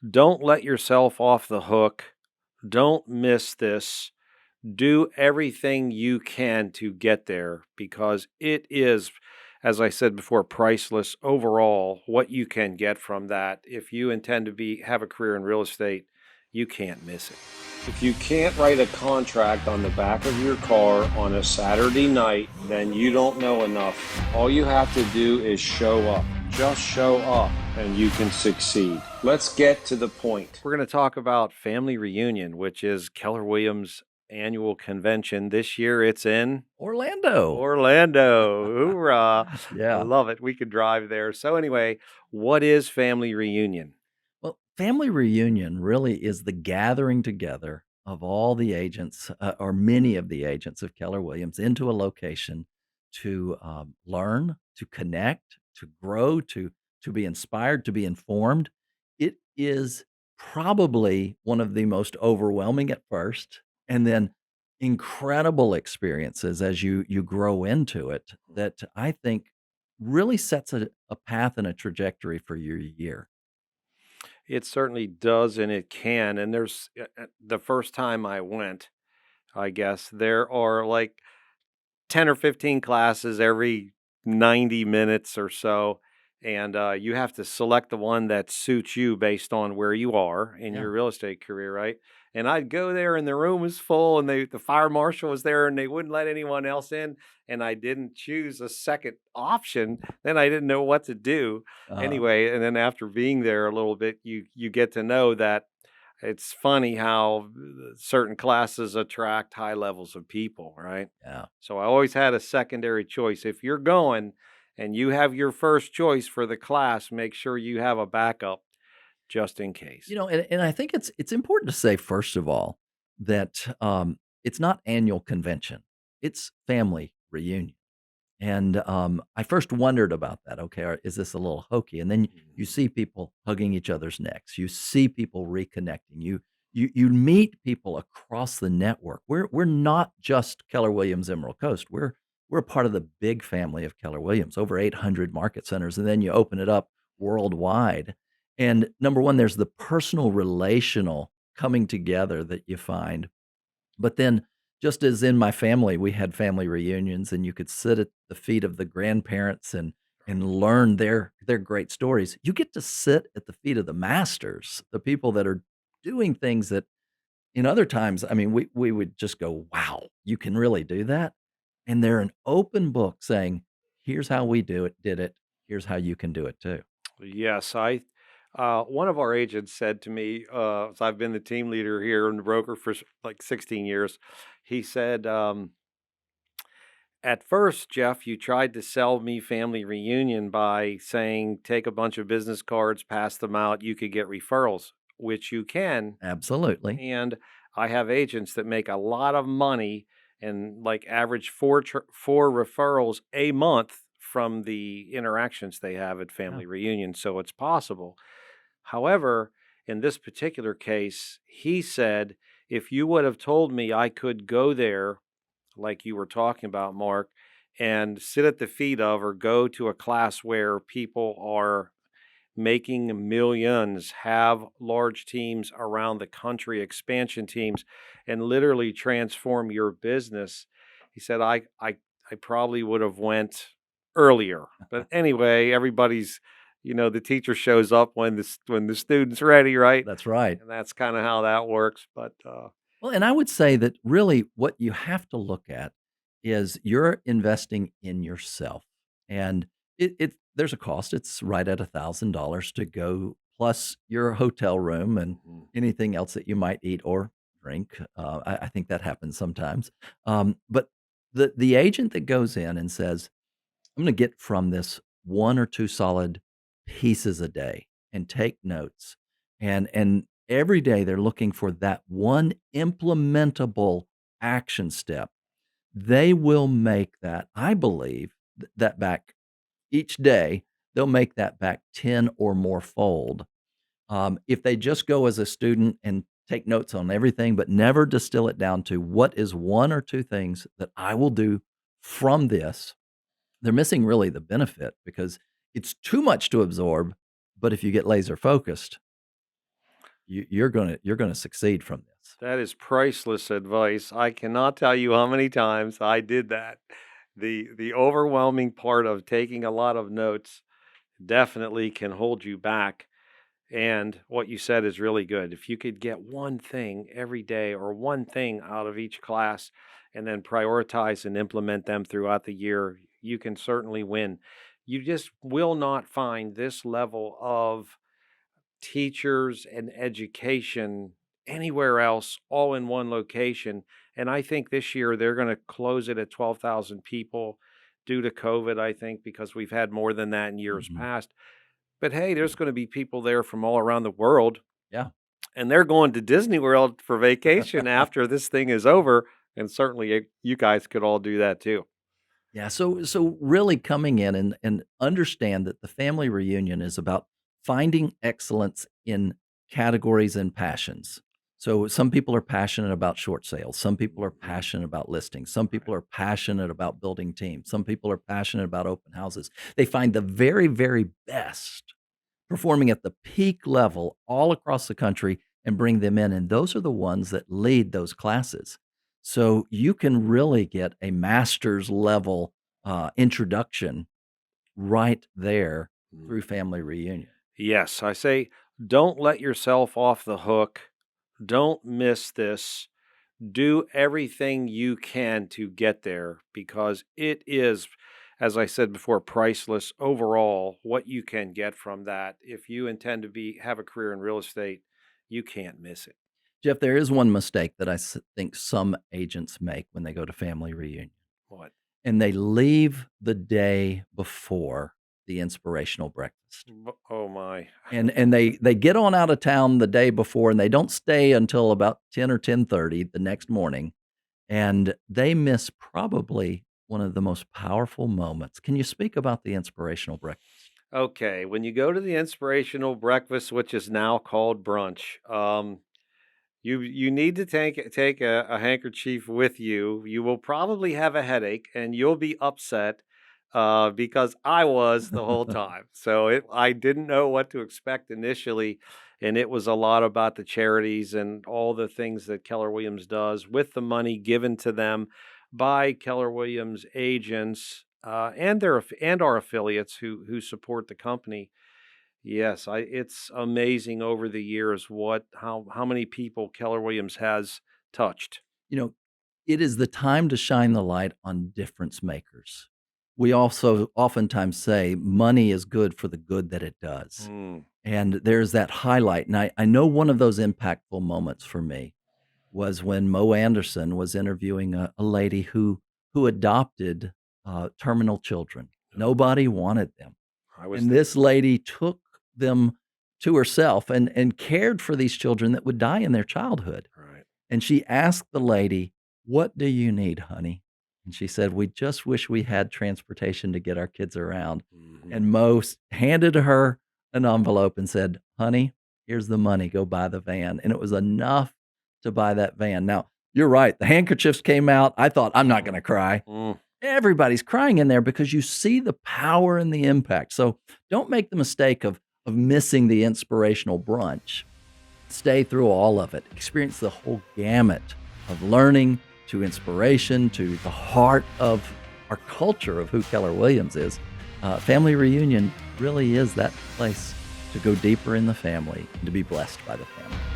Don't let yourself off the hook. Don't miss this. Do everything you can to get there because it is, as I said before, priceless overall what you can get from that. If you intend to have a career in real estate, you can't miss it. If you can't write a contract on the back of your car on a Saturday night, then you don't know enough. All you have to do is show up. Just show up and you can succeed. Let's get to the point. We're going to talk about Family Reunion, which is Keller Williams annual convention. This year it's in Orlando. Hoorah. I Yeah. love it. We could drive there. So anyway, what is Family Reunion? Well, family reunion really is the gathering together of all the agents, or many of the agents of Keller Williams, into a location to learn, to connect, to grow, to be inspired, to be informed. It is probably one of the most overwhelming at first, and then incredible experiences as you grow into it. That I think really sets a path and a trajectory for your year. It certainly does, and it can. And there's the first time I went, I guess there are like 10 or 15 classes every 90 minutes or so. And you have to select the one that suits you based on where you are in Yeah. your real estate career, right? And I'd go there and the room was full and the fire marshal was there and they wouldn't let anyone else in. And I didn't choose a second option. Then I didn't know what to do. Uh, Anyway, and then after being there a little bit, you get to know that it's funny how certain classes attract high levels of people, right? yeah. So I always had a secondary choice. If you're going and you have your first choice for the class, make sure you have a backup just in case. And I think it's important to say first of all that it's not annual convention; it's family reunion. And I first wondered about that. Okay, is this a little hokey? And then you Mhm. see people hugging each other's necks. You see people reconnecting. You meet people across the network. We're not just Keller Williams Emerald Coast. We're a part of the big family of Keller Williams, over 800 market centers, and then you open it up worldwide. And number one, there's the personal relational coming together that you find, but then, just as in my family, we had family reunions, and you could sit at the feet of the grandparents and learn their great stories. You get to sit at the feet of the masters, the people that are doing things that in other times, I mean, we would just go, "Wow, you can really do that?" And they're an open book saying, "Here's how we did it. Here's how you can do it too." Yes, one of our agents said to me, so I've been the team leader here and the broker for like 16 years. He said, at first, Jeff, you tried to sell me Family Reunion by saying, take a bunch of business cards, pass them out, you could get referrals, which you can. Absolutely. And I have agents that make a lot of money and like average four referrals a month from the interactions they have at Yeah. Family Reunion. So it's possible. However, in this particular case, he said, if you would have told me I could go there like you were talking about, Mark, and sit at the feet of or go to a class where people are making millions, have large teams around the country, expansion teams, and literally transform your business. He said, I probably would have went earlier. But anyway, everybody's, the teacher shows up when the student's ready, right? That's right. And that's kind of how that works. But Well, and I would say that really what you have to look at is you're investing in yourself. And it there's a cost. It's right at $1,000 to go, plus your hotel room and Mhm. anything else that you might eat or drink. I think that happens sometimes. But the agent that goes in and says, I'm going to get from this one or two solid pieces a day and take notes. And every day they're looking for that one implementable action step. They will make that, I believe, that back each day. They'll make that back 10 or more fold. If they just go as a student and take notes on everything, but never distill it down to what is one or two things that I will do from this, they're missing really the benefit because it's too much to absorb, but if you get laser focused, you're gonna succeed from this. That is priceless advice. I cannot tell you how many times I did that. The overwhelming part of taking a lot of notes definitely can hold you back. And what you said is really good. If you could get one thing every day or one thing out of each class and then prioritize and implement them throughout the year, you can certainly win. You just will not find this level of teachers and education anywhere else all in one location. And I think this year they're going to close it at 12,000 people due to COVID, I think, because we've had more than that in years Mhm. past. But hey, there's going to be people there from all around the world, Yeah. and they're going to Disney World for vacation after this thing is over. And certainly you guys could all do that too. Yeah, so really coming in and understand that the family reunion is about finding excellence in categories and passions. So some people are passionate about short sales, some people are Mhm. passionate about listings, some people Right. are passionate about building teams, some people are passionate about open houses. They find the very, very best performing at the peak level all across the country and bring them in. And those are the ones that lead those classes. So you can really get a master's level introduction right there Mm. through family reunion. Yes, I say don't let yourself off the hook. Don't miss this. Do everything you can to get there because it is, as I said before, priceless overall what you can get from that. If you intend to have a career in real estate, you can't miss it. Jeff, there is one mistake that think some agents make when they go to family reunion, What? and they leave the day before the inspirational breakfast. Oh my. And they get on out of town the day before, and they don't stay until about 10 or 10:30 the next morning, and they miss probably one of the most powerful moments. Can you speak about the inspirational breakfast? Okay, when you go to the inspirational breakfast, which is now called brunch, you need to take a handkerchief with you. You will probably have a headache, and you'll be upset, because I was the whole time. So I didn't know what to expect initially, and it was a lot about the charities and all the things that Keller Williams does with the money given to them by Keller Williams agents, and and our affiliates who support the company. Yes, it's amazing over the years how many people Keller Williams has touched. You know, it is the time to shine the light on difference makers. We also oftentimes say money is good for the good that it does. Mm, And there's that highlight. And I know one of those impactful moments for me was when Mo Anderson was interviewing a lady who adopted terminal children. oh, Nobody wanted them. I was And there. this lady took them to herself and cared for these children that would die in their childhood. Right. And she asked the lady, "What do you need, honey?" And she said, "We just wish we had transportation to get our kids around." Mhm. And handed her an envelope and said, "Honey, here's the money. Go buy the van." And it was enough to buy that van. Now, you're right. The handkerchiefs came out. I thought, I'm not going to cry. Mm. Everybody's crying in there because you see the power and the impact. So don't make the mistake of missing the inspirational brunch. Stay through all of it. Experience the whole gamut of learning to inspiration to the heart of our culture of who Keller Williams is. Family reunion really is that place to go deeper in the family and to be blessed by the family.